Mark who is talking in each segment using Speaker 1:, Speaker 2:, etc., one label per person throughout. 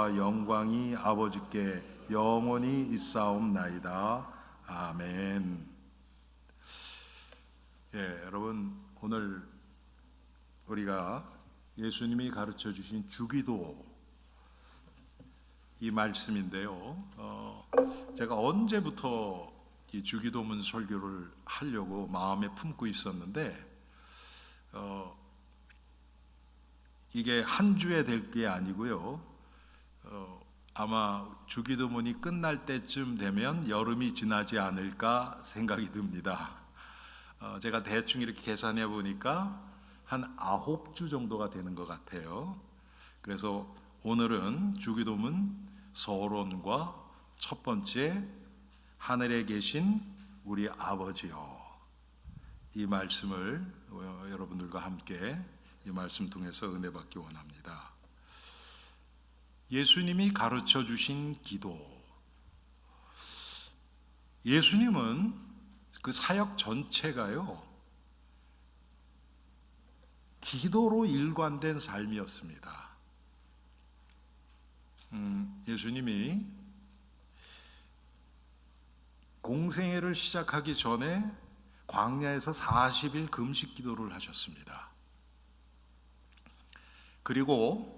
Speaker 1: 은혜와 영광이 아버지께 영원히 있사옵나이다. 아멘. 여러분, 오늘 우리가 예수님이 가르쳐 주신 주기도 이 말씀인데요. 제가 언제부터 이 주기도문 설교를 하려고 마음에 품고 있었는데 이게 한 주에 될 게 아니고요. 아마 주기도문이 끝날 때쯤 되면 여름이 지나지 않을까 생각이 듭니다. 제가 대충 이렇게 계산해 보니까 한 9주 정도가 되는 것 같아요. 그래서 오늘은 주기도문 서론과 첫 번째, 하늘에 계신 우리 아버지요, 이 말씀을 여러분들과 함께 이 말씀 통해서 은혜 받기 원합니다. 예수님이 가르쳐 주신 기도. 예수님은 그 사역 전체가요, 기도로 일관된 삶이었습니다. 예수님이 공생애를 시작하기 전에 광야에서 40일 금식 기도를 하셨습니다. 그리고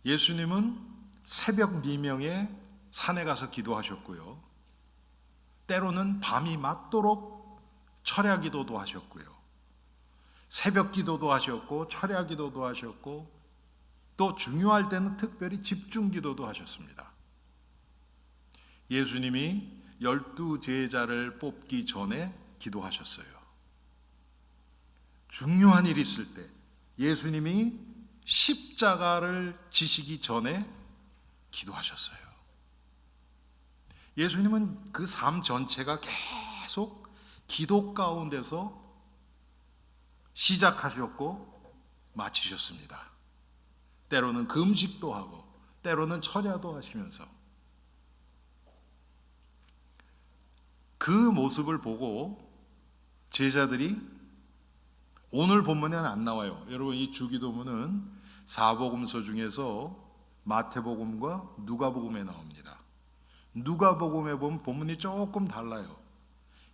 Speaker 1: 예수님은 새벽 미명에 산에 가서 기도하셨고요. 때로는 밤이 맞도록 철야 기도도 하셨고요. 새벽 기도도 하셨고 철야 기도도 하셨고 또 중요할 때는 특별히 집중 기도도 하셨습니다. 예수님이 12 제자를 뽑기 전에 기도하셨어요. 중요한 일이 있을 때 예수님이 십자가를 지시기 전에 기도하셨어요. 예수님은 그 삶 전체가 계속 기도 가운데서 시작하셨고 마치셨습니다. 때로는 금식도 하고 때로는 철야도 하시면서 그 모습을 보고 제자들이, 오늘 본문에는 안 나와요. 여러분, 이 주기도문은 사복음서 중에서 마태복음과 누가복음에 나옵니다. 누가복음에 보면 본문이 조금 달라요.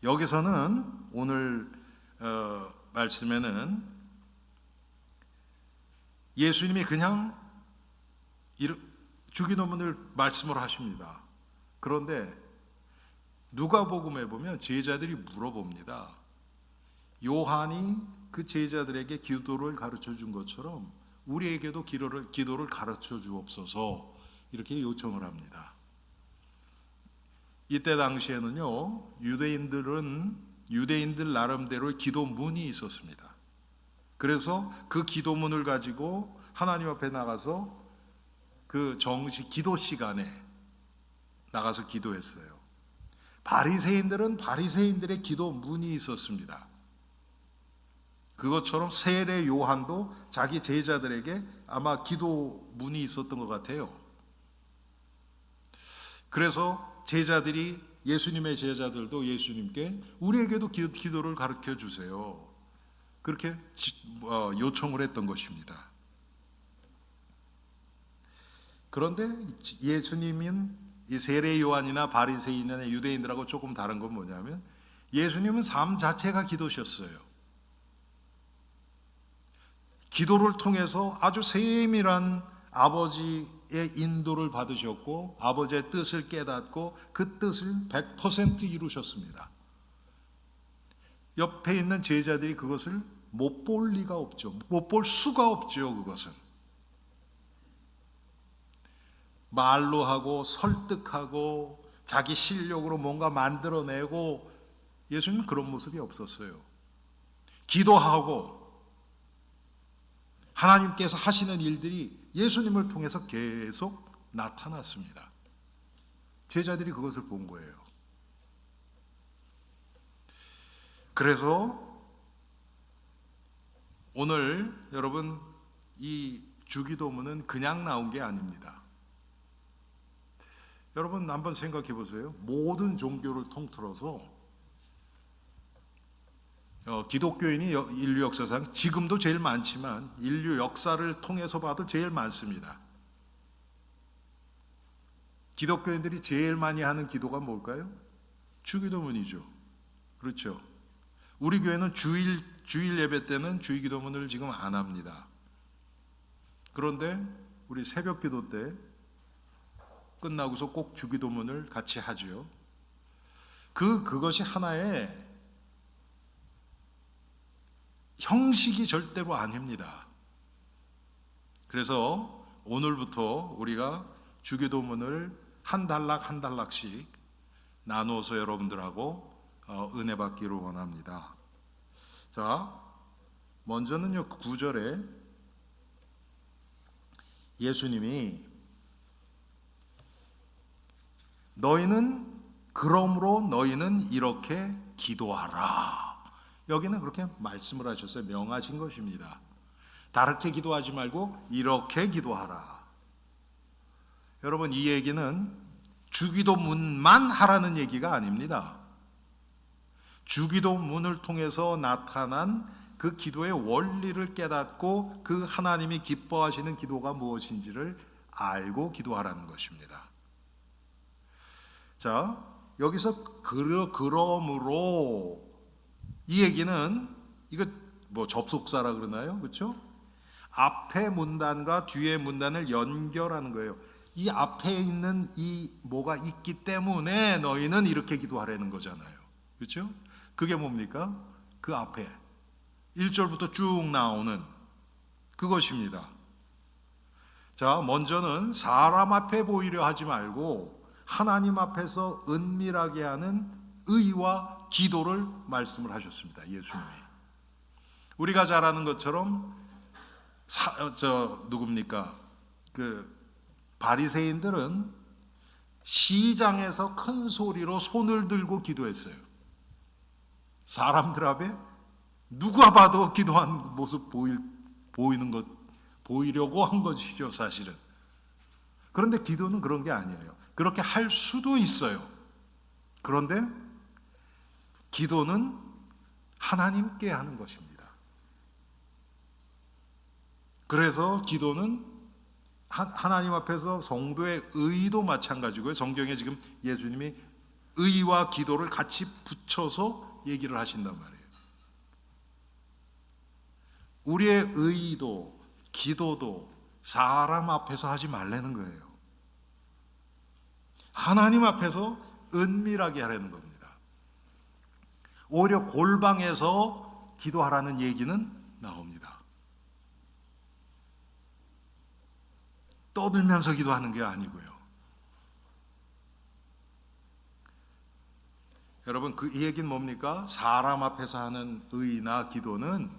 Speaker 1: 여기서는 오늘 말씀에는 예수님이 그냥 주기도문을 말씀을 하십니다. 그런데 누가복음에 보면 제자들이 물어봅니다. 요한이 그 제자들에게 기도를 가르쳐 준 것처럼 우리에게도 기도를 가르쳐 주옵소서, 이렇게 요청을 합니다. 이때 당시에는요, 유대인들 나름대로 기도문이 있었습니다. 그래서 그 기도문을 가지고 하나님 앞에 나가서 그 정식 기도 시간에 나가서 기도했어요. 바리새인들은 바리새인들의 기도문이 있었습니다. 그것처럼 세례 요한도 자기 제자들에게 아마 기도문이 있었던 것 같아요. 그래서 제자들이, 예수님의 제자들도 예수님께 우리에게도 기도를 가르쳐 주세요, 그렇게 요청을 했던 것입니다. 그런데 예수님은 이 세례 요한이나 바리새인이나 유대인들하고 조금 다른 건 뭐냐면, 예수님은 삶 자체가 기도셨어요. 기도를 통해서 아주 세밀한 아버지의 인도를 받으셨고 아버지의 뜻을 깨닫고 그 뜻을 100% 이루셨습니다. 옆에 있는 제자들이 그것을 못 볼 리가 없죠. 못 볼 수가 없죠. 그것은 말로 하고 설득하고 자기 실력으로 뭔가 만들어내고, 예수님은 그런 모습이 없었어요. 기도하고 하나님께서 하시는 일들이 예수님을 통해서 계속 나타났습니다. 제자들이 그것을 본 거예요. 그래서 오늘 여러분, 이 주기도문은 그냥 나온 게 아닙니다. 여러분 한번 생각해 보세요. 모든 종교를 통틀어서 기독교인이 인류 역사상 지금도 제일 많지만 인류 역사를 통해서 봐도 제일 많습니다. 기독교인들이 제일 많이 하는 기도가 뭘까요? 주기도문이죠. 그렇죠. 우리 교회는 주일 예배 때는 주기도문을 지금 안 합니다. 그런데 우리 새벽 기도 때 끝나고서 꼭 주기도문을 같이 하죠. 그것이 하나의 형식이 절대로 아닙니다. 그래서 오늘부터 우리가 주기도문을 한 단락 한 단락씩 나누어서 여러분들하고 은혜 받기를 원합니다. 자, 먼저는요, 9절에 예수님이 그러므로 너희는 이렇게 기도하라. 여기는 그렇게 말씀을 하셨어요. 명하신 것입니다. 다르게 기도하지 말고 이렇게 기도하라. 여러분, 이 얘기는 주기도문만 하라는 얘기가 아닙니다. 주기도문을 통해서 나타난 그 기도의 원리를 깨닫고 그 하나님이 기뻐하시는 기도가 무엇인지를 알고 기도하라는 것입니다. 자, 여기서 그러므로 이 얘기는 이거 뭐 접속사라 그러나요? 그렇죠? 앞에 문단과 뒤에 문단을 연결하는 거예요. 이 앞에 있는 이 뭐가 있기 때문에 너희는 이렇게 기도하라는 거잖아요. 그렇죠? 그게 뭡니까? 그 앞에 1절부터 쭉 나오는 그것입니다. 자, 먼저는 사람 앞에 보이려 하지 말고 하나님 앞에서 은밀하게 하는 의와 기도를 말씀을 하셨습니다. 예수님이. 우리가 잘 아는 것처럼 누굽니까? 바리새인들은 시장에서 큰 소리로 손을 들고 기도했어요. 사람들 앞에 누가 봐도 기도한 모습 보이려고 한 것이죠, 사실은. 그런데 기도는 그런 게 아니에요. 그렇게 할 수도 있어요. 그런데 기도는 하나님께 하는 것입니다. 그래서 기도는 하나님 앞에서 성도의 의도 마찬가지고요. 성경에 지금 예수님이 의와 기도를 같이 붙여서 얘기를 하신단 말이에요. 우리의 의도, 기도도 사람 앞에서 하지 말라는 거예요. 하나님 앞에서 은밀하게 하라는 겁니다. 오히려 골방에서 기도하라는 얘기는 나옵니다. 떠들면서 기도하는 게 아니고요. 여러분, 이 얘기는 뭡니까? 사람 앞에서 하는 의나 기도는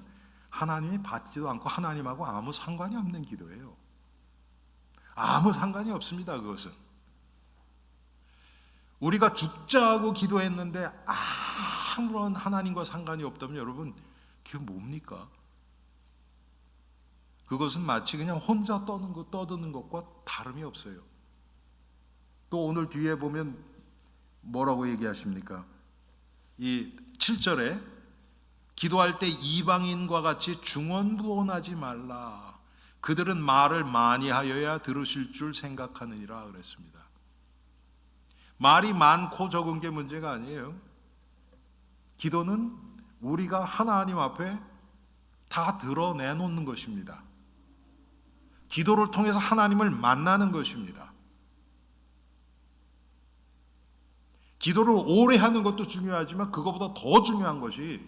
Speaker 1: 하나님이 받지도 않고 하나님하고 아무 상관이 없는 기도예요. 아무 상관이 없습니다. 그것은 우리가 죽자고 기도했는데 아무런 하나님과 상관이 없다면 여러분, 그게 뭡니까? 그것은 마치 그냥 혼자 떠드는 것과 다름이 없어요. 또 오늘 뒤에 보면 뭐라고 얘기하십니까? 이 7절에 기도할 때 이방인과 같이 중언부언하지 말라. 그들은 말을 많이 하여야 들으실 줄 생각하느니라 그랬습니다. 말이 많고 적은 게 문제가 아니에요. 기도는 우리가 하나님 앞에 다 드러내놓는 것입니다. 기도를 통해서 하나님을 만나는 것입니다. 기도를 오래 하는 것도 중요하지만 그것보다 더 중요한 것이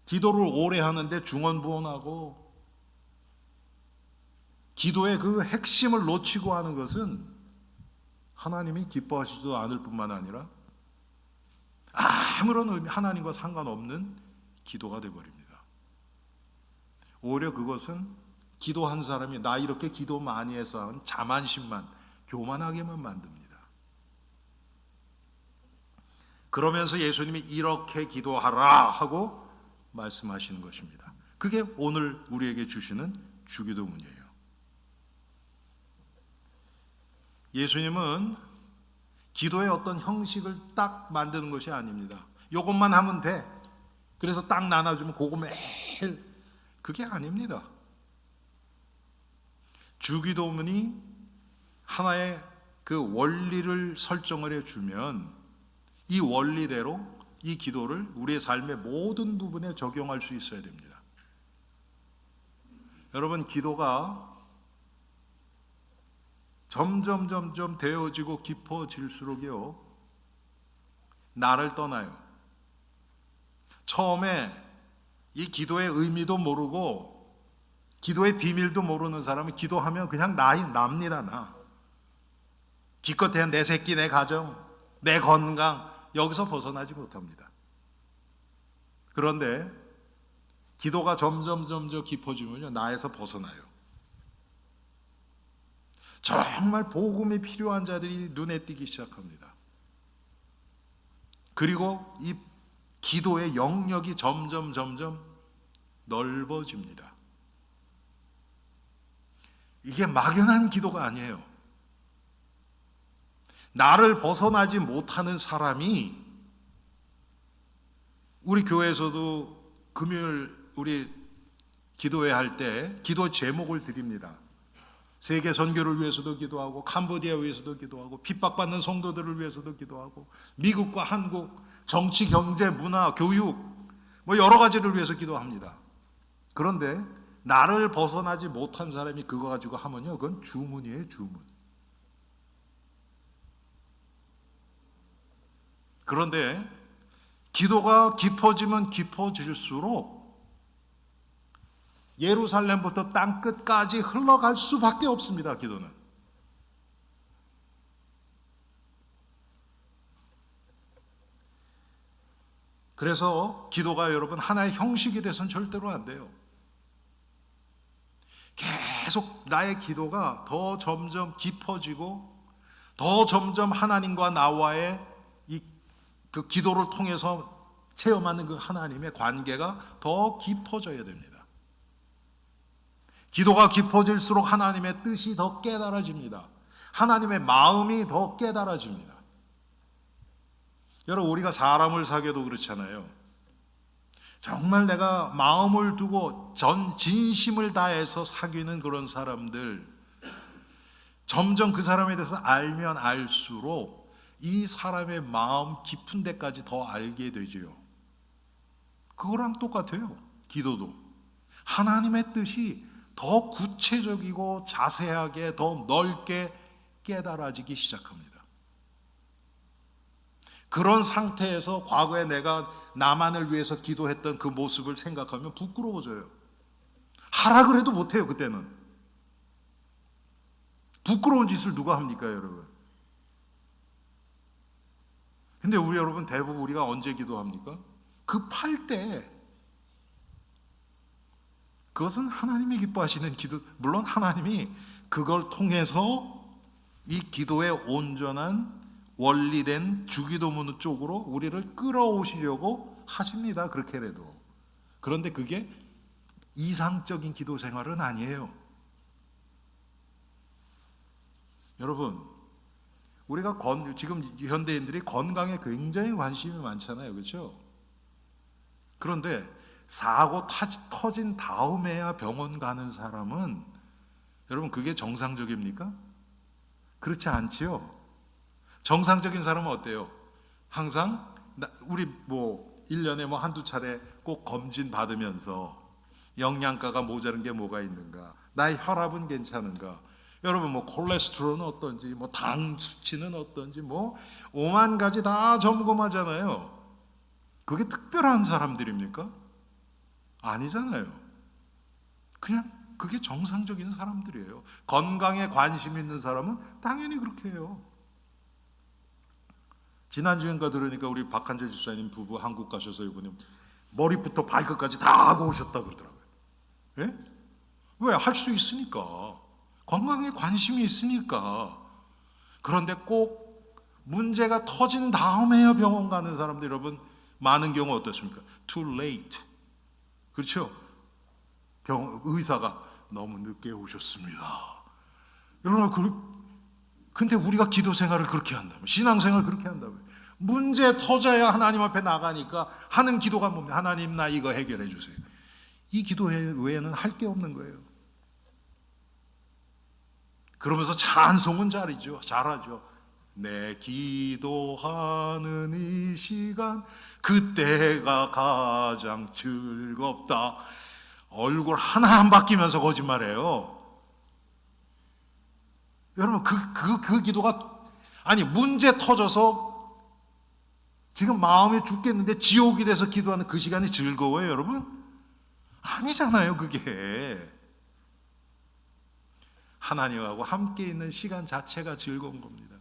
Speaker 1: 기도를 오래 하는데 중언부언하고 기도의 그 핵심을 놓치고 하는 것은 하나님이 기뻐하시지도 않을 뿐만 아니라 아무런 의미, 하나님과 상관없는 기도가 되어버립니다. 오히려 그것은 기도한 사람이 나 이렇게 기도 많이 해서 한 자만심만, 교만하게만 만듭니다. 그러면서 예수님이 이렇게 기도하라 하고 말씀하시는 것입니다. 그게 오늘 우리에게 주시는 주기도문이에요. 예수님은 기도의 어떤 형식을 딱 만드는 것이 아닙니다. 이것만 하면 돼. 그래서 딱 나눠주면 그거 매일, 그게 아닙니다. 주기도문이 하나의 그 원리를 설정을 해주면 이 원리대로 이 기도를 우리의 삶의 모든 부분에 적용할 수 있어야 됩니다. 여러분, 기도가 점점 되어지고 깊어질수록요, 나를 떠나요. 처음에 이 기도의 의미도 모르고 기도의 비밀도 모르는 사람은 기도하면 그냥 납니다. 나. 기껏해야 내 새끼, 내 가정, 내 건강, 여기서 벗어나지 못합니다. 그런데 기도가 점점 깊어지면요, 나에서 벗어나요. 정말 복음이 필요한 자들이 눈에 띄기 시작합니다. 그리고 이 기도의 영역이 점점 넓어집니다. 이게 막연한 기도가 아니에요. 나를 벗어나지 못하는 사람이, 우리 교회에서도 금요일 우리 기도회 할 때 기도 제목을 드립니다. 세계 선교를 위해서도 기도하고, 캄보디아 위해서도 기도하고, 핍박받는 성도들을 위해서도 기도하고, 미국과 한국, 정치, 경제, 문화, 교육, 뭐 여러 가지를 위해서 기도합니다. 그런데 나를 벗어나지 못한 사람이 그거 가지고 하면요, 그건 주문이에요, 주문. 그런데 기도가 깊어지면 깊어질수록 예루살렘부터 땅 끝까지 흘러갈 수밖에 없습니다. 기도는. 그래서 기도가 여러분 하나의 형식이 돼서는 절대로 안 돼요. 계속 나의 기도가 더 점점 깊어지고, 더 점점 하나님과 나와의 그 기도를 통해서 체험하는 그 하나님의 관계가 더 깊어져야 됩니다. 기도가 깊어질수록 하나님의 뜻이 더 깨달아집니다. 하나님의 마음이 더 깨달아집니다. 여러분, 우리가 사람을 사귀어도 그렇잖아요. 정말 내가 마음을 두고 진심을 다해서 사귀는 그런 사람들, 점점 그 사람에 대해서 알면 알수록 이 사람의 마음 깊은 데까지 더 알게 되죠. 그거랑 똑같아요. 기도도 하나님의 뜻이 더 구체적이고 자세하게, 더 넓게 깨달아지기 시작합니다. 그런 상태에서 과거에 내가 나만을 위해서 기도했던 그 모습을 생각하면 부끄러워져요. 하라 그래도 못해요. 그때는. 부끄러운 짓을 누가 합니까, 여러분? 근데 우리 여러분, 대부분 우리가 언제 기도합니까? 급할 때. 그것은 하나님이 기뻐하시는 기도, 물론 하나님이 그걸 통해서 이 기도의 온전한 원리된 주기도문 쪽으로 우리를 끌어오시려고 하십니다. 그렇게라도. 그런데 그게 이상적인 기도 생활은 아니에요. 여러분, 우리가 지금 현대인들이 건강에 굉장히 관심이 많잖아요. 그렇죠? 그런데 사고 터진 다음에야 병원 가는 사람은, 여러분, 그게 정상적입니까? 그렇지 않지요. 정상적인 사람은 어때요? 항상 우리 1년에 한두 차례 꼭 검진 받으면서 영양가가 모자른 게 뭐가 있는가, 나의 혈압은 괜찮은가, 여러분 콜레스테롤은 어떤지, 당 수치는 어떤지, 오만 가지 다 점검하잖아요. 그게 특별한 사람들입니까? 아니잖아요. 그냥 그게 정상적인 사람들이에요. 건강에 관심 있는 사람은 당연히 그렇게 해요. 지난주인가 들으니까 우리 박한재 집사님 부부 한국 가셔서 이번에 머리부터 발끝까지 다 하고 오셨다 그러더라고요. 예? 왜? 할 수 있으니까. 건강에 관심이 있으니까. 그런데 꼭 문제가 터진 다음에야 병원 가는 사람들, 여러분, 많은 경우 어떻습니까? Too late. 그렇죠? 의사가 너무 늦게 오셨습니다. 여러분, 근데 우리가 기도 생활을 그렇게 한다면, 신앙생활을 그렇게 한다면, 문제 터져야 하나님 앞에 나가니까 하는 기도가 뭡니까? 하나님, 나 이거 해결해 주세요. 이 기도 외에는 할 게 없는 거예요. 그러면서 찬송은 잘하죠. 내 기도하는 이 시간 그때가 가장 즐겁다. 얼굴 하나 안 바뀌면서 거짓말해요. 여러분 그 기도가 아니 문제 터져서 지금 마음이 죽겠는데 지옥이 돼서 기도하는 그 시간이 즐거워요, 여러분? 아니잖아요, 그게. 하나님하고 함께 있는 시간 자체가 즐거운 겁니다.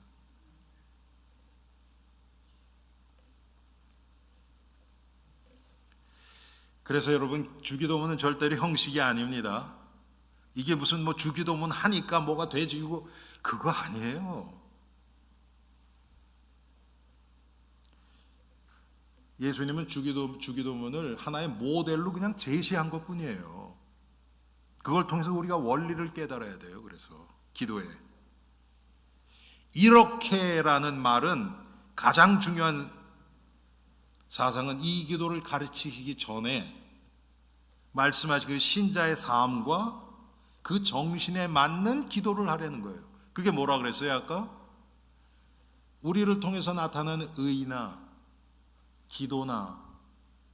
Speaker 1: 그래서 여러분, 주기도문은 절대로 형식이 아닙니다. 이게 무슨 뭐 주기도문 하니까 뭐가 돼지고 그거 아니에요. 예수님은 주기도문을 하나의 모델로 그냥 제시한 것뿐이에요. 그걸 통해서 우리가 원리를 깨달아야 돼요. 그래서 기도에 이렇게라는 말은 가장 중요한 사상은 이 기도를 가르치시기 전에 말씀하신 그 신자의 삶과 그 정신에 맞는 기도를 하려는 거예요. 그게 뭐라 그랬어요 아까? 우리를 통해서 나타나는 의나 기도나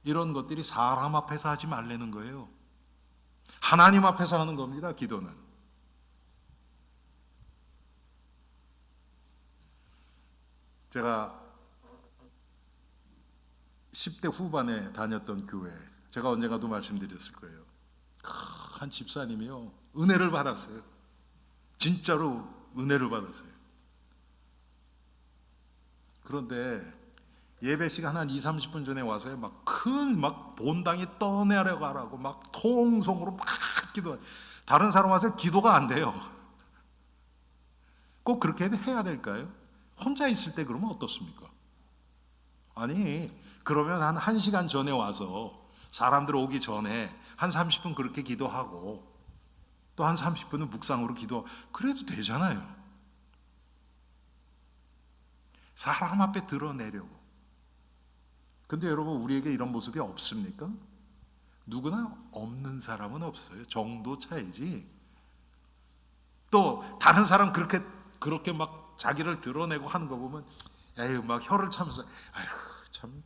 Speaker 1: 이런 것들이 사람 앞에서 하지 말라는 거예요. 하나님 앞에서 하는 겁니다. 기도는. 제가 10대 후반에 다녔던 교회, 제가 언젠가도 말씀드렸을 거예요. 한 집사님이요, 은혜를 받았어요. 진짜로 은혜를 받았어요. 그런데 예배 시간 한 20-30분 전에 와서 막 본당이 떠내려가라고 막 통성으로 막 기도해. 다른 사람 와서 기도가 안 돼요. 꼭 그렇게 해야 될까요? 혼자 있을 때 그러면 어떻습니까? 아니, 그러면 한 1시간 전에 와서 사람들 오기 전에 한 30분 그렇게 기도하고 또 한 30분은 묵상으로 기도, 그래도 되잖아요. 사람 앞에 드러내려고. 근데 여러분, 우리에게 이런 모습이 없습니까? 누구나 없는 사람은 없어요. 정도 차이지. 또 다른 사람 그렇게 막 자기를 드러내고 하는 거 보면 에휴 막 혀를 차면서 아휴 참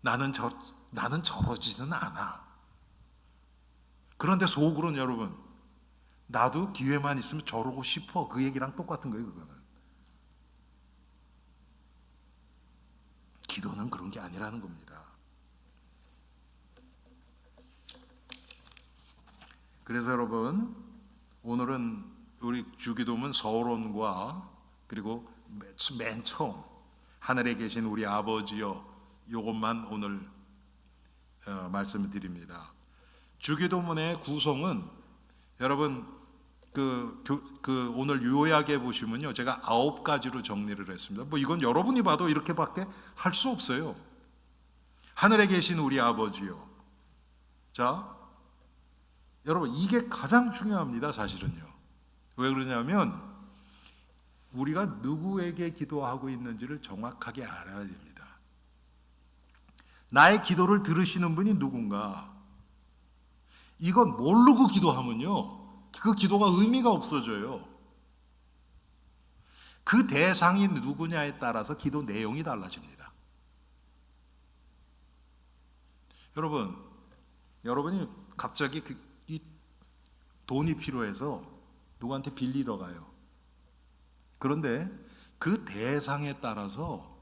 Speaker 1: 나는 저러지는 않아. 그런데 속으로는 여러분, 나도 기회만 있으면 저러고 싶어. 그 얘기랑 똑같은 거예요. 그거는. 기도는 그런 게 아니라는 겁니다. 그래서 여러분, 오늘은 우리 주기도문 서론과 그리고 맨 처음 하늘에 계신 우리 아버지여, 이것만 오늘 말씀을 드립니다. 주기도문의 구성은 여러분 오늘 요약해 보시면요, 제가 9가지로 정리를 했습니다. 뭐 이건 여러분이 봐도 이렇게밖에 할 수 없어요. 하늘에 계신 우리 아버지요. 자, 여러분 이게 가장 중요합니다. 사실은요. 왜 그러냐면 우리가 누구에게 기도하고 있는지를 정확하게 알아야 됩니다. 나의 기도를 들으시는 분이 누군가, 이건 모르고 기도하면요, 그 기도가 의미가 없어져요. 그 대상이 누구냐에 따라서 기도 내용이 달라집니다. 여러분이 갑자기 이 돈이 필요해서 누구한테 빌리러 가요. 그런데 그 대상에 따라서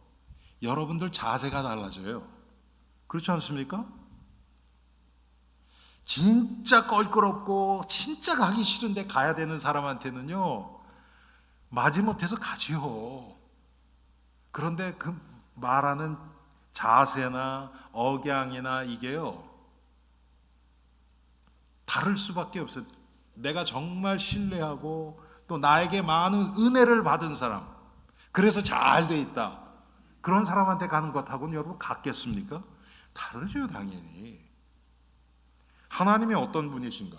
Speaker 1: 여러분들 자세가 달라져요. 그렇지 않습니까? 진짜 껄끄럽고 진짜 가기 싫은데 가야 되는 사람한테는요, 마지못해서 가지요. 그런데 그 말하는 자세나 억양이나 이게요, 다를 수밖에 없어요. 내가 정말 신뢰하고 또 나에게 많은 은혜를 받은 사람, 그래서 잘 돼 있다, 그런 사람한테 가는 것하고는 여러분 같겠습니까? 다르죠, 당연히. 하나님이 어떤 분이신가?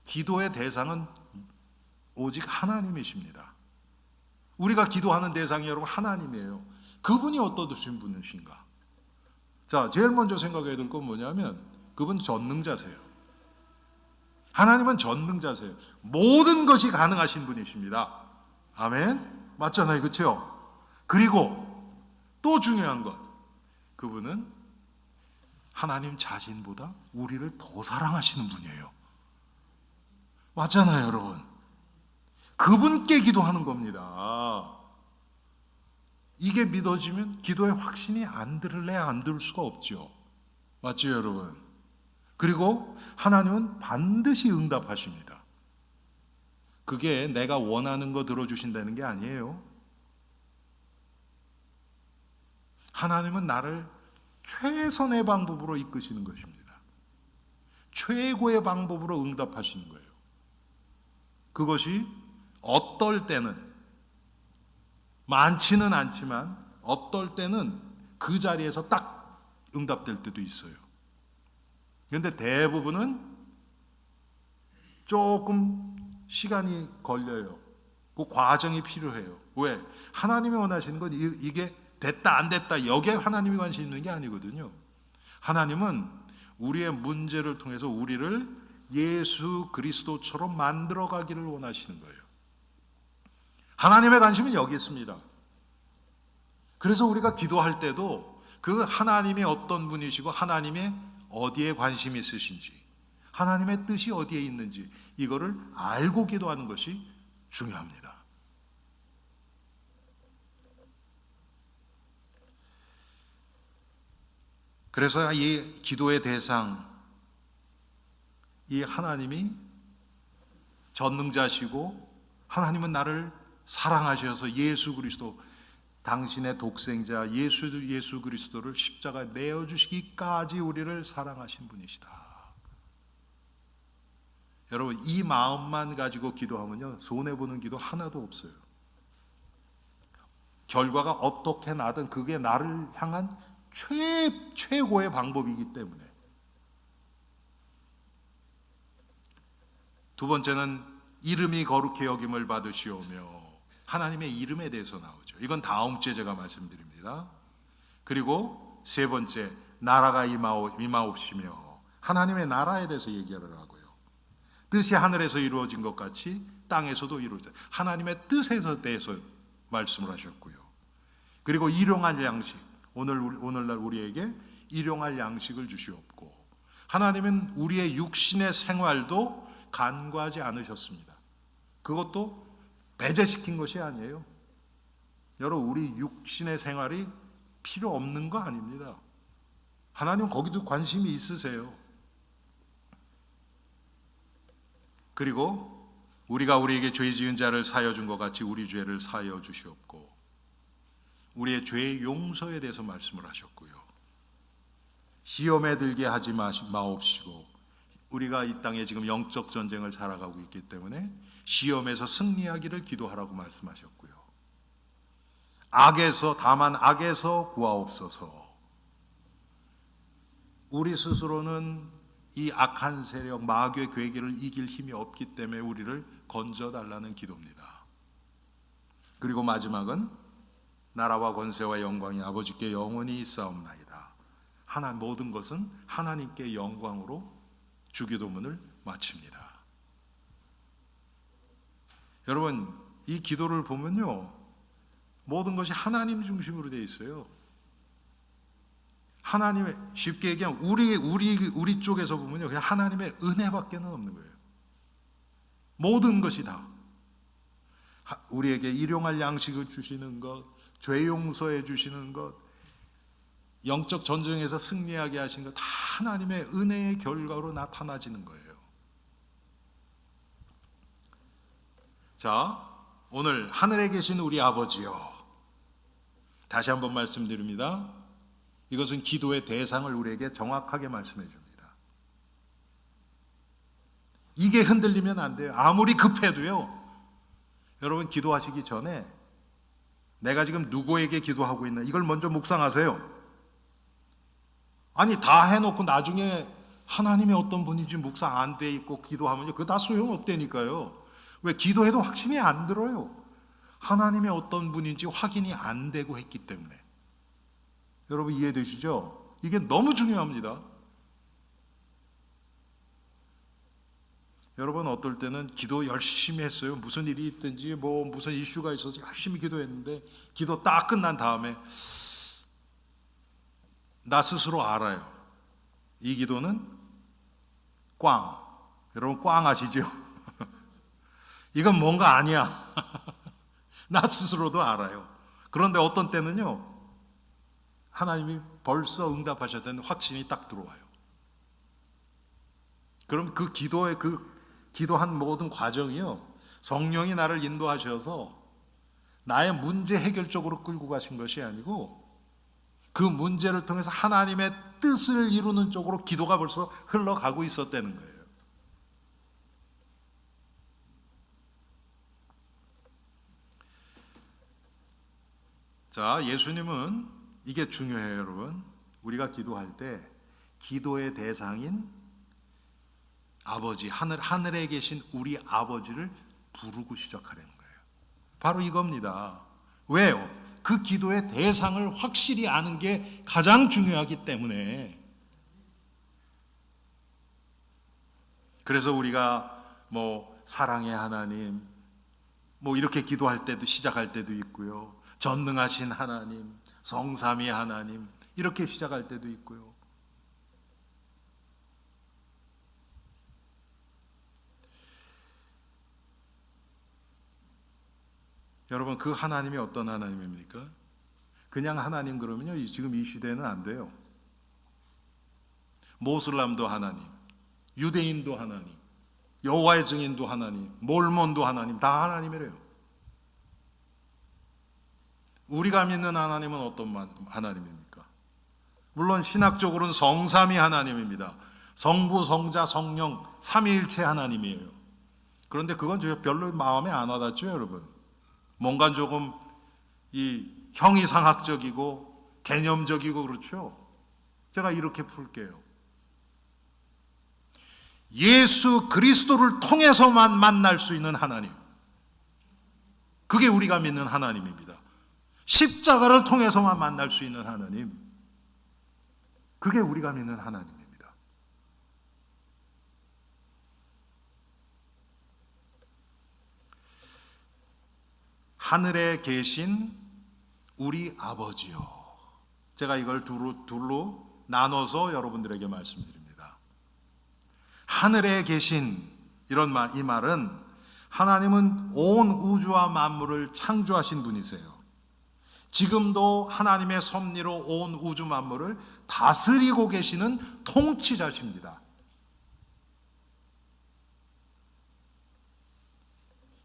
Speaker 1: 기도의 대상은 오직 하나님이십니다. 우리가 기도하는 대상이 여러분 하나님이에요. 그분이 어떠신 분이신가? 자, 제일 먼저 생각해야 될 건 뭐냐면 그분 전능자세요. 하나님은 전능자세요. 모든 것이 가능하신 분이십니다. 아멘? 맞잖아요. 그렇죠? 그리고 또 중요한 것, 그분은 하나님 자신보다 우리를 더 사랑하시는 분이에요. 맞잖아요, 여러분. 그분께 기도하는 겁니다. 이게 믿어지면 기도의 확신이 안 들을래 안 들을 수가 없죠. 맞죠, 여러분? 그리고 하나님은 반드시 응답하십니다. 그게 내가 원하는 거 들어주신다는 게 아니에요. 하나님은 나를 최선의 방법으로 이끄시는 것입니다. 최고의 방법으로 응답하시는 거예요. 그것이 어떨 때는, 많지는 않지만 어떨 때는 그 자리에서 딱 응답될 때도 있어요. 그런데 대부분은 조금 시간이 걸려요. 그 과정이 필요해요. 왜? 하나님이 원하시는 건 이게 됐다 안 됐다 여기에 하나님이 관심 있는 게 아니거든요. 하나님은 우리의 문제를 통해서 우리를 예수 그리스도처럼 만들어 가기를 원하시는 거예요. 하나님의 관심은 여기 있습니다. 그래서 우리가 기도할 때도 그 하나님이 어떤 분이시고 하나님의 어디에 관심이 있으신지, 하나님의 뜻이 어디에 있는지 이거를 알고 기도하는 것이 중요합니다. 그래서 이 기도의 대상, 이 하나님이 전능자시고 하나님은 나를 사랑하셔서 예수 그리스도, 당신의 독생자 예수 그리스도를 십자가에 내어주시기까지 우리를 사랑하신 분이시다. 여러분, 이 마음만 가지고 기도하면요, 손해보는 기도 하나도 없어요. 결과가 어떻게 나든 그게 나를 향한 최고의 방법이기 때문에. 두 번째는 이름이 거룩히 여김을 받으시오며, 하나님의 이름에 대해서 나오죠. 이건 다음 주에 제가 말씀드립니다. 그리고 세 번째, 나라가 임하옵시며, 하나님의 나라에 대해서 얘기를 하고요. 뜻이 하늘에서 이루어진 것 같이 땅에서도 이루어져, 하나님의 뜻에 대해서 말씀을 하셨고요. 그리고 일용할 양식, 오늘날 우리에게 일용할 양식을 주시옵고, 하나님은 우리의 육신의 생활도 간과하지 않으셨습니다. 그것도 배제시킨 것이 아니에요. 여러분, 우리 육신의 생활이 필요 없는 거 아닙니다. 하나님은 거기도 관심이 있으세요. 그리고 우리가 우리에게 죄 지은 자를 사여 준 것 같이 우리 죄를 사여 주시옵고, 우리의 죄의 용서에 대해서 말씀을 하셨고요. 시험에 들게 하지 마옵시고, 우리가 이 땅에 지금 영적 전쟁을 살아가고 있기 때문에 시험에서 승리하기를 기도하라고 말씀하셨고요. 다만 악에서 구하옵소서. 우리 스스로는 이 악한 세력, 마귀의 괴계를 이길 힘이 없기 때문에 우리를 건져달라는 기도입니다. 그리고 마지막은 나라와 권세와 영광이 아버지께 영원히 있사옵나이다. 모든 것은 하나님께 영광으로 주기도문을 마칩니다. 여러분, 이 기도를 보면요, 모든 것이 하나님 중심으로 되어 있어요. 하나님의, 쉽게 얘기하면 우리 쪽에서 보면요, 그냥 하나님의 은혜밖에는 없는 거예요. 모든 것이 다 우리에게 일용할 양식을 주시는 것, 죄 용서해 주시는 것, 영적 전쟁에서 승리하게 하신 것, 다 하나님의 은혜의 결과로 나타나지는 거예요. 자, 오늘 하늘에 계신 우리 아버지요, 다시 한번 말씀드립니다. 이것은 기도의 대상을 우리에게 정확하게 말씀해 줍니다. 이게 흔들리면 안 돼요. 아무리 급해도요. 여러분, 기도하시기 전에 내가 지금 누구에게 기도하고 있나, 이걸 먼저 묵상하세요. 아니, 다 해놓고 나중에 하나님이 어떤 분인지 묵상 안 돼 있고 기도하면요, 그거 다 소용없다니까요. 왜? 기도해도 확신이 안 들어요. 하나님이 어떤 분인지 확인이 안 되고 했기 때문에. 여러분, 이해되시죠? 이게 너무 중요합니다. 여러분 어떨 때는 기도 열심히 했어요. 무슨 일이 있든지 뭐 무슨 이슈가 있어서 열심히 기도했는데 기도 딱 끝난 다음에 나 스스로 알아요. 이 기도는 꽝. 여러분 꽝 아시죠? 이건 뭔가 아니야. 나 스스로도 알아요. 그런데 어떤 때는요, 하나님이 벌써 응답하셨다는 확신이 딱 들어와요. 그럼 그 기도의 기도한 모든 과정이요, 성령이 나를 인도하셔서 나의 문제 해결 쪽으로 끌고 가신 것이 아니고 그 문제를 통해서 하나님의 뜻을 이루는 쪽으로 기도가 벌써 흘러가고 있었다는 거예요. 자, 예수님은 이게 중요해요, 여러분. 우리가 기도할 때 기도의 대상인 아버지, 하늘에 계신 우리 아버지를 부르고 시작하라는 거예요. 바로 이겁니다. 왜요? 그 기도의 대상을 확실히 아는 게 가장 중요하기 때문에. 그래서 우리가 뭐 사랑의 하나님 뭐 이렇게 기도할 때도 시작할 때도 있고요. 전능하신 하나님, 성삼위 하나님 이렇게 시작할 때도 있고요. 여러분 그 하나님이 어떤 하나님입니까? 그냥 하나님 그러면요 지금 이 시대에는 안 돼요. 모슬람도 하나님, 유대인도 하나님, 여호와의 증인도 하나님, 몰몬도 하나님, 다 하나님이래요. 우리가 믿는 하나님은 어떤 하나님입니까? 물론 신학적으로는 성삼위 하나님입니다. 성부, 성자, 성령 삼위일체 하나님이에요. 그런데 그건 별로 마음에 안 와닿죠, 여러분. 뭔가 조금 이 형이상학적이고 개념적이고 그렇죠. 제가 이렇게 풀게요. 예수 그리스도를 통해서만 만날 수 있는 하나님, 그게 우리가 믿는 하나님입니다. 십자가를 통해서만 만날 수 있는 하나님, 그게 우리가 믿는 하나님입니다. 하늘에 계신 우리 아버지요. 제가 이걸 둘로 나눠서 여러분들에게 말씀드립니다. 하늘에 계신 이 말은 하나님은 온 우주와 만물을 창조하신 분이세요. 지금도 하나님의 섭리로 온 우주 만물을 다스리고 계시는 통치자십니다.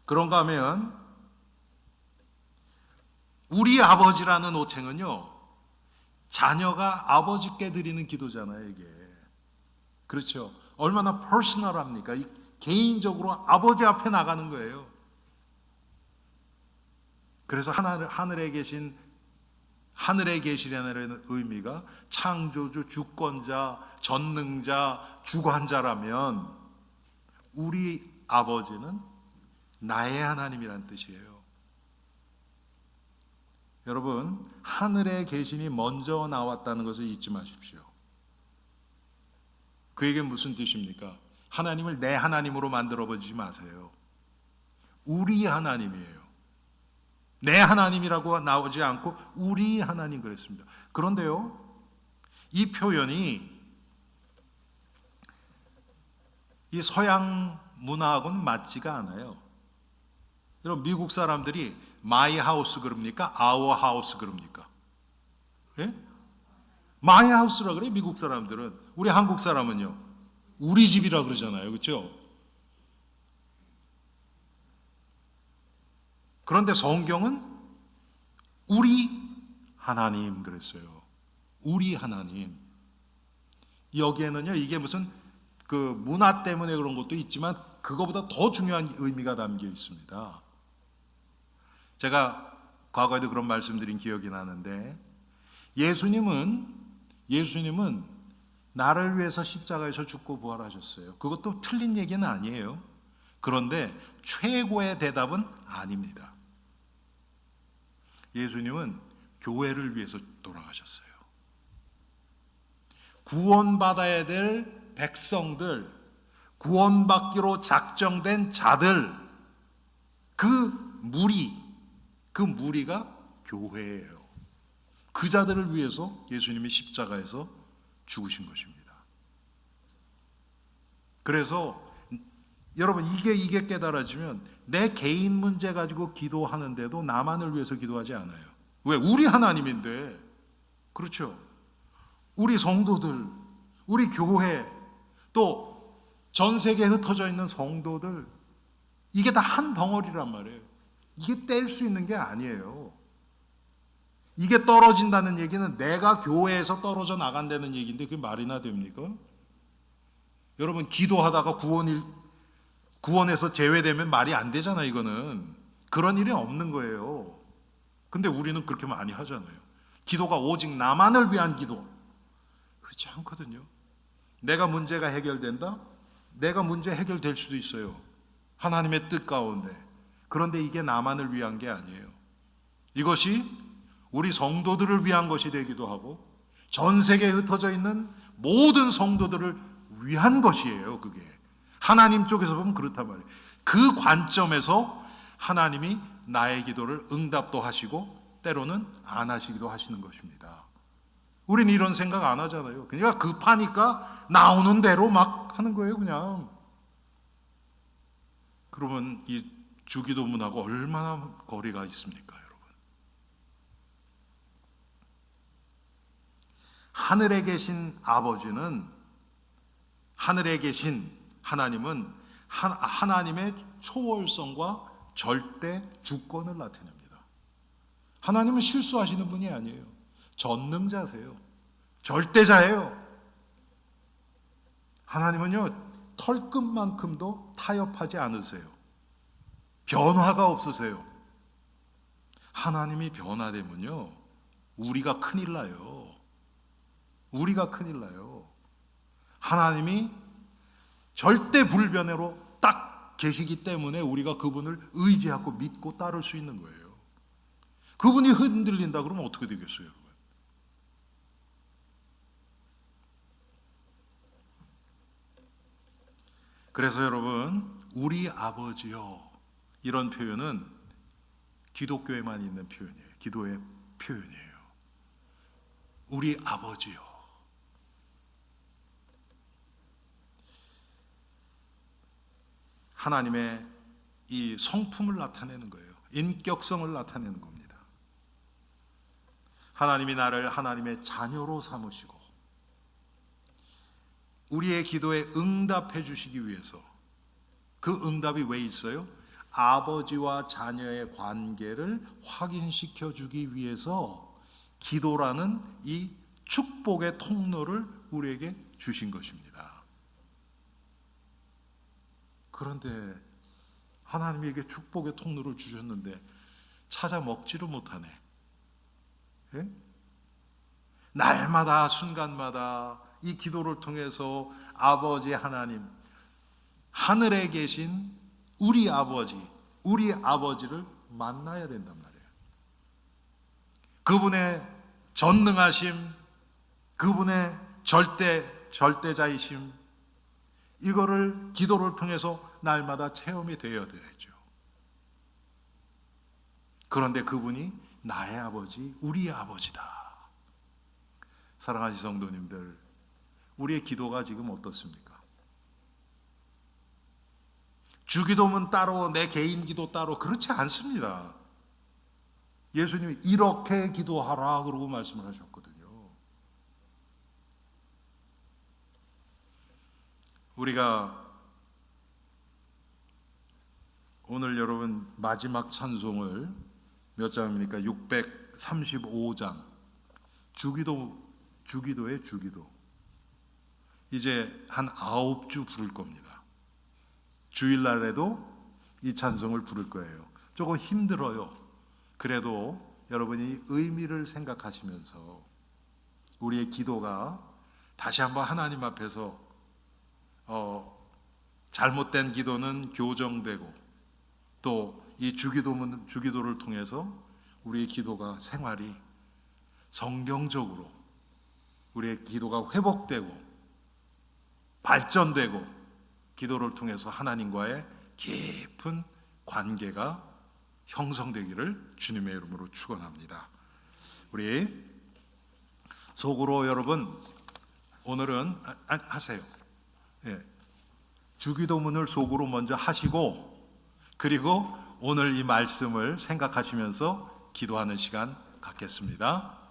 Speaker 1: 그런가 하면 우리 아버지라는 호칭은요, 자녀가 아버지께 드리는 기도잖아요, 이게. 그렇죠? 얼마나 퍼스널합니까? 개인적으로 아버지 앞에 나가는 거예요. 그래서 하늘에 계시라는 의미가 창조주, 주권자, 전능자, 주관자라면 우리 아버지는 나의 하나님이란 뜻이에요. 여러분, 하늘에 계시니 먼저 나왔다는 것을 잊지 마십시오. 그에게 무슨 뜻입니까? 하나님을 내 하나님으로 만들어보지 마세요. 우리 하나님이에요. 내 하나님이라고 나오지 않고 우리 하나님 그랬습니다. 그런데요, 이 표현이 이 서양 문화하고는 맞지가 않아요. 여러분, 미국 사람들이 마이 하우스 그럽니까? 아워 하우스 그럽니까? 예? 마이 하우스라 그래, 미국 사람들은. 우리 한국 사람은요, 우리 집이라 그러잖아요. 그렇죠? 그런데 성경은 우리 하나님 그랬어요. 우리 하나님. 여기에는요, 이게 무슨 그 문화 때문에 그런 것도 있지만 그거보다 더 중요한 의미가 담겨 있습니다. 제가 과거에도 그런 말씀드린 기억이 나는데, 예수님은 나를 위해서 십자가에서 죽고 부활하셨어요. 그것도 틀린 얘기는 아니에요. 그런데 최고의 대답은 아닙니다. 예수님은 교회를 위해서 돌아가셨어요. 구원받아야 될 백성들, 구원받기로 작정된 자들, 그 무리가 교회예요. 그 자들을 위해서 예수님이 십자가에서 죽으신 것입니다. 그래서 여러분 이게 깨달아지면 내 개인 문제 가지고 기도하는데도 나만을 위해서 기도하지 않아요. 왜? 우리 하나님인데. 그렇죠. 우리 성도들, 우리 교회, 또 전 세계에 흩어져 있는 성도들, 이게 다 한 덩어리란 말이에요. 이게 뗄 수 있는 게 아니에요. 이게 떨어진다는 얘기는 내가 교회에서 떨어져 나간다는 얘기인데 그게 말이나 됩니까? 여러분 기도하다가 구원에서 제외되면 말이 안 되잖아요. 이거는 그런 일이 없는 거예요. 근데 우리는 그렇게 많이 하잖아요. 기도가 오직 나만을 위한 기도, 그렇지 않거든요. 내가 문제가 해결된다? 내가 문제 해결될 수도 있어요. 하나님의 뜻 가운데. 그런데 이게 나만을 위한 게 아니에요. 이것이 우리 성도들을 위한 것이 되기도 하고 전 세계에 흩어져 있는 모든 성도들을 위한 것이에요. 그게 하나님 쪽에서 보면 그렇단 말이에요. 그 관점에서 하나님이 나의 기도를 응답도 하시고 때로는 안 하시기도 하시는 것입니다. 우리는 이런 생각 안 하잖아요. 그러니까 급하니까 나오는 대로 막 하는 거예요. 그냥. 그러면 이 주기도문하고 얼마나 거리가 있습니까, 여러분? 하늘에 계신 아버지는, 하늘에 계신 하나님은 하나님의 초월성과 절대 주권을 나타냅니다. 하나님은 실수하시는 분이 아니에요. 전능자세요. 절대자예요. 하나님은요, 털끝만큼도 타협하지 않으세요. 변화가 없으세요. 하나님이 변화되면요, 우리가 큰일 나요. 우리가 큰일 나요. 하나님이 절대 불변으로 딱 계시기 때문에 우리가 그분을 의지하고 믿고 따를 수 있는 거예요. 그분이 흔들린다 그러면 어떻게 되겠어요? 그래서 여러분, 우리 아버지요, 이런 표현은 기독교에만 있는 표현이에요. 기도의 표현이에요. 우리 아버지요. 하나님의 이 성품을 나타내는 거예요. 인격성을 나타내는 겁니다. 하나님이 나를 하나님의 자녀로 삼으시고 우리의 기도에 응답해 주시기 위해서, 그 응답이 왜 있어요? 아버지와 자녀의 관계를 확인시켜 주기 위해서 기도라는 이 축복의 통로를 우리에게 주신 것입니다. 그런데 하나님에게 축복의 통로를 주셨는데 찾아 먹지를 못하네. 예? 날마다 순간마다 이 기도를 통해서 아버지 하나님, 하늘에 계신 우리 아버지를 만나야 된단 말이에요. 그분의 전능하심, 그분의 절대자이심, 이거를 기도를 통해서 날마다 체험이 되어야 되죠. 그런데 그분이 나의 아버지, 우리의 아버지다. 사랑하는 성도님들, 우리의 기도가 지금 어떻습니까? 주기도문 따로, 내 개인 기도 따로, 그렇지 않습니다. 예수님이 이렇게 기도하라 그러고 말씀을 하셨거든요. 우리가 오늘 여러분 마지막 찬송을 몇 장입니까? 635장 주기도의 주기도, 이제 한 9주 부를 겁니다. 주일날에도 이 찬송을 부를 거예요. 조금 힘들어요. 그래도 여러분이 의미를 생각하시면서 우리의 기도가 다시 한번 하나님 앞에서 잘못된 기도는 교정되고, 또 이 주기도를 통해서 우리의 기도가 생활이 성경적으로 우리의 기도가 회복되고 발전되고 기도를 통해서 하나님과의 깊은 관계가 형성되기를 주님의 이름으로 축원합니다. 우리 속으로 여러분 오늘은 하세요. 예. 주기도문을 속으로 먼저 하시고 그리고 오늘 이 말씀을 생각하시면서 기도하는 시간 갖겠습니다.